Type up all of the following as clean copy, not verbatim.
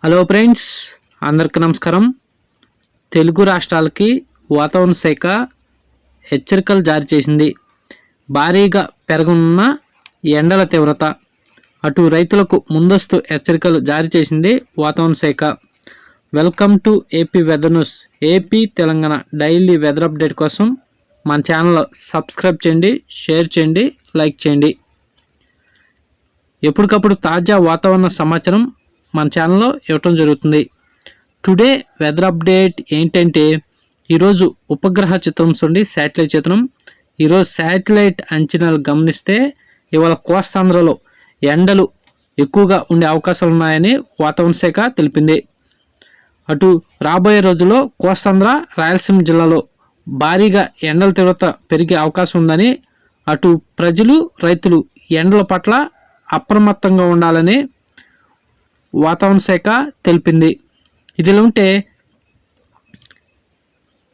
Hello friends, అందరికీ నమస్కారం. తెలుగు రాష్ట్రాలకి వాతావరణ శాఖ హెచ్చరికలు జారీ చేసింది. భారీగా పెరగనున్న ఎండల తీవ్రత, అటు రైతులకు ముందస్తు హెచ్చరికలు జారీ చేసింది వాతావరణ శాఖ. Welcome to AP weather news. AP Telangana daily weather update కోసం మన ఛానల్ సబ్స్క్రైబ్ చేయండి, షేర్ చేయండి, లైక్ చేయండి. ఎప్పటికప్పుడు తాజా వాతావరణ సమాచారం మన ఛానల్లో ఇవ్వటం జరుగుతుంది. టుడే వెదర్ అప్డేట్ ఏంటంటే, ఈరోజు ఉపగ్రహ చిత్రం చూడండి, శాటిలైట్ చిత్రం. ఈరోజు శాటిలైట్ అంచనాలు గమనిస్తే ఇవాళ కోస్తాంధ్రలో ఎండలు ఎక్కువగా ఉండే అవకాశాలు ఉన్నాయని వాతావరణ శాఖ తెలిపింది. అటు రాబోయే రోజుల్లో కోస్తాంధ్ర, రాయలసీమ జిల్లాలో భారీగా ఎండల తీవ్రత పెరిగే అవకాశం ఉందని, అటు ప్రజలు, రైతులు ఎండల పట్ల అప్రమత్తంగా ఉండాలని వాతావరణ శాఖ తెలిపింది. ఇదిలా ఉంటే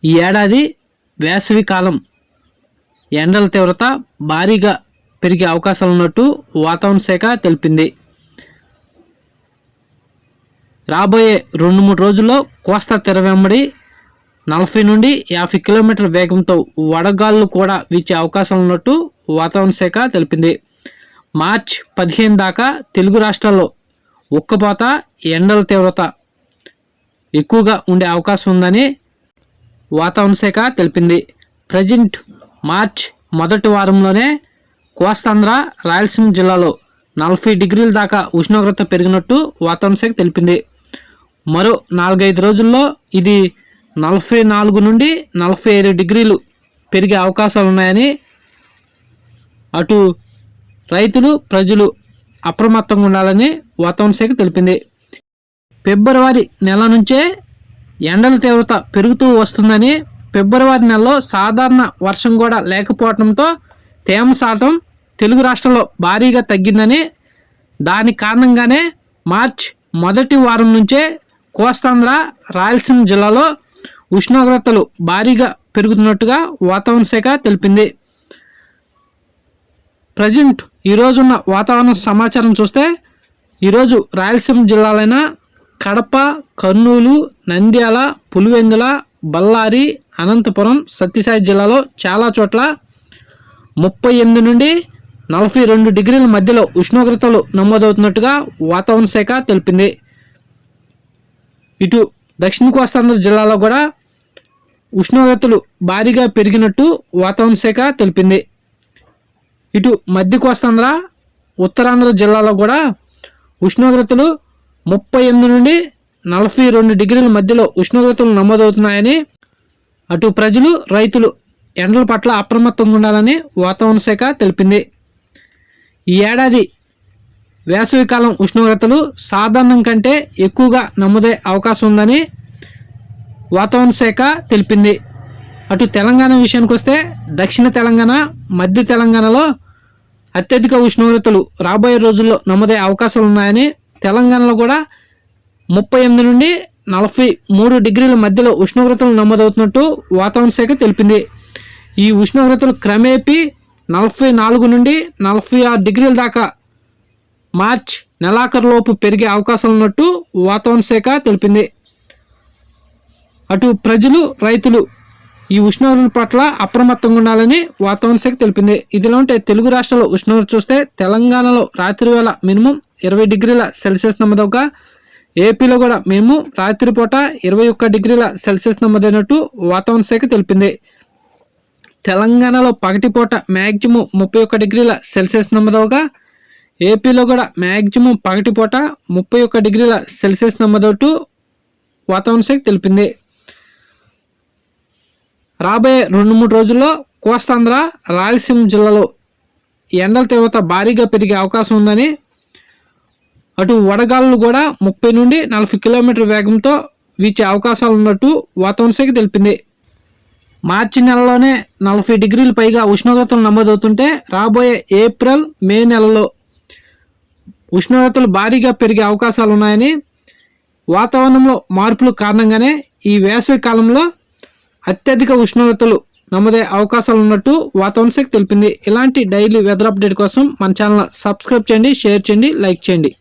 ఈ ఏడాది వేసవి కాలం ఎండల తీవ్రత భారీగా పెరిగే అవకాశాలు ఉన్నట్టు వాతావరణ శాఖ తెలిపింది. రాబోయే 2-3 రోజుల్లో కోస్తా తీర వెంబడి 40 నుండి 50 కిలోమీటర్ల వేగంతో వడగాళ్ళు కూడా వీచే అవకాశాలు ఉన్నట్టు వాతావరణ శాఖ తెలిపింది. మార్చి 15 దాకా తెలుగు రాష్ట్రాల్లో ఉక్కపోత, ఎండల తీవ్రత ఎక్కువగా ఉండే అవకాశం ఉందని వాతావరణ శాఖ తెలిపింది. ప్రజెంట్ మార్చ్ మొదటి వారంలోనే కోస్తాంధ్ర, రాయలసీమ జిల్లాలో 40 డిగ్రీల దాకా ఉష్ణోగ్రత పెరిగినట్టు వాతావరణ శాఖ తెలిపింది. మరో 4-5 రోజుల్లో ఇది 44 నుండి 45 డిగ్రీలు పెరిగే అవకాశాలు ఉన్నాయని, అటు రైతులు, ప్రజలు అప్రమత్తంగా ఉండాలని వాతావరణ శాఖ తెలిపింది. ఫిబ్రవరి నెల నుంచే ఎండల తీవ్రత పెరుగుతూ వస్తుందని, ఫిబ్రవరి నెలలో సాధారణ వర్షం కూడా లేకపోవడంతో తేమ శాతం తెలుగు రాష్ట్రాల్లో భారీగా తగ్గిందని, దాని కారణంగానే మార్చ్ మొదటి వారం నుంచే కోస్తాంధ్ర, రాయలసీమ జిల్లాలో ఉష్ణోగ్రతలు భారీగా పెరుగుతున్నట్టుగా వాతావరణ శాఖ తెలిపింది. ప్రజెంట్ ఈరోజున్న వాతావరణ సమాచారం చూస్తే, ఈరోజు రాయలసీమ జిల్లాలైన కడప, కర్నూలు, నంద్యాల, పులివెందుల, బళ్ళారి, అనంతపురం, సత్యసాయి జిల్లాలో చాలా చోట్ల 38 నుండి 42 డిగ్రీల మధ్యలో ఉష్ణోగ్రతలు నమోదవుతున్నట్టుగా వాతావరణ శాఖ తెలిపింది. ఇటు దక్షిణ కోస్తాంధ్ర జిల్లాలో కూడా ఉష్ణోగ్రతలు భారీగా పెరిగినట్టు వాతావరణ శాఖ తెలిపింది. ఇటు మధ్య కోస్తాంధ్ర, ఉత్తరాంధ్ర జిల్లాలో కూడా ఉష్ణోగ్రతలు 38 నుండి 42 డిగ్రీల మధ్యలో ఉష్ణోగ్రతలు నమోదవుతున్నాయని, అటు ప్రజలు, రైతులు ఎండల పట్ల అప్రమత్తంగా ఉండాలని వాతావరణ శాఖ తెలిపింది. ఈ ఏడాది వేసవికాలం ఉష్ణోగ్రతలు సాధారణం కంటే ఎక్కువగా నమోదయ్యే అవకాశం ఉందని వాతావరణ శాఖ తెలిపింది. అటు తెలంగాణ విషయానికి వస్తే, దక్షిణ తెలంగాణ, మధ్య తెలంగాణలో అత్యధిక ఉష్ణోగ్రతలు రాబోయే రోజుల్లో నమోదయ్యే అవకాశాలు ఉన్నాయని, తెలంగాణలో కూడా 38 నుండి 43 డిగ్రీల మధ్యలో ఉష్ణోగ్రతలు నమోదవుతున్నట్టు వాతావరణ శాఖ తెలిపింది. ఈ ఉష్ణోగ్రతలు క్రమేపీ 44 నుండి 46 డిగ్రీల దాకా మార్చ్ నెలాఖరులోపు పెరిగే అవకాశాలు ఉన్నట్టు వాతావరణ శాఖ తెలిపింది. అటు ప్రజలు, రైతులు ఈ ఉష్ణోగ్రతల పట్ల అప్రమత్తంగా ఉండాలని వాతావరణ శాఖ తెలిపింది. ఇదిలా ఉంటే తెలుగు రాష్ట్రాల్లో ఉష్ణోగ్రత చూస్తే, తెలంగాణలో రాత్రి వేళ మినిమం 20 డిగ్రీల సెల్సియస్ నమోదవగా, ఏపీలో కూడా మినిమం రాత్రిపూట 21 డిగ్రీల సెల్సియస్ నమోదైనట్టు వాతావరణ శాఖ తెలిపింది. తెలంగాణలో పగటిపూట మ్యాక్సిమం 31 డిగ్రీల సెల్సియస్ నమోదవగా, ఏపీలో కూడా మ్యాక్సిమం పగటిపూట 31 డిగ్రీల సెల్సియస్ నమోదవుతూ వాతావరణ శాఖ తెలిపింది. రాబోయే 2-3 రోజుల్లో కోస్తాంధ్ర, రాయలసీమ జిల్లాలో ఎండల తీవ్రత భారీగా పెరిగే అవకాశం ఉందని, అటు వడగాళ్ళు కూడా 30 నుండి 40 కిలోమీటర్ల వేగంతో వీచే అవకాశాలు ఉన్నట్టు వాతావరణ శాఖ తెలిపింది. మార్చి నెలలోనే 40 డిగ్రీల పైగా ఉష్ణోగ్రతలు నమోదవుతుంటే, రాబోయే ఏప్రిల్, మే నెలలో ఉష్ణోగ్రతలు భారీగా పెరిగే అవకాశాలు ఉన్నాయని, వాతావరణంలో మార్పుల కారణంగానే ఈ వేసవి కాలంలో అత్యధిక ఉష్ణోగ్రతలు నమోదయ్యే అవకాశాలు ఉన్నట్టు వాతావరణ శాఖ తెలిపింది. ఇలాంటి డైలీ వెదర్ అప్డేట్ కోసం మన ఛానల్ సబ్స్క్రైబ్ చేయండి, షేర్ చేయండి, లైక్ చేయండి.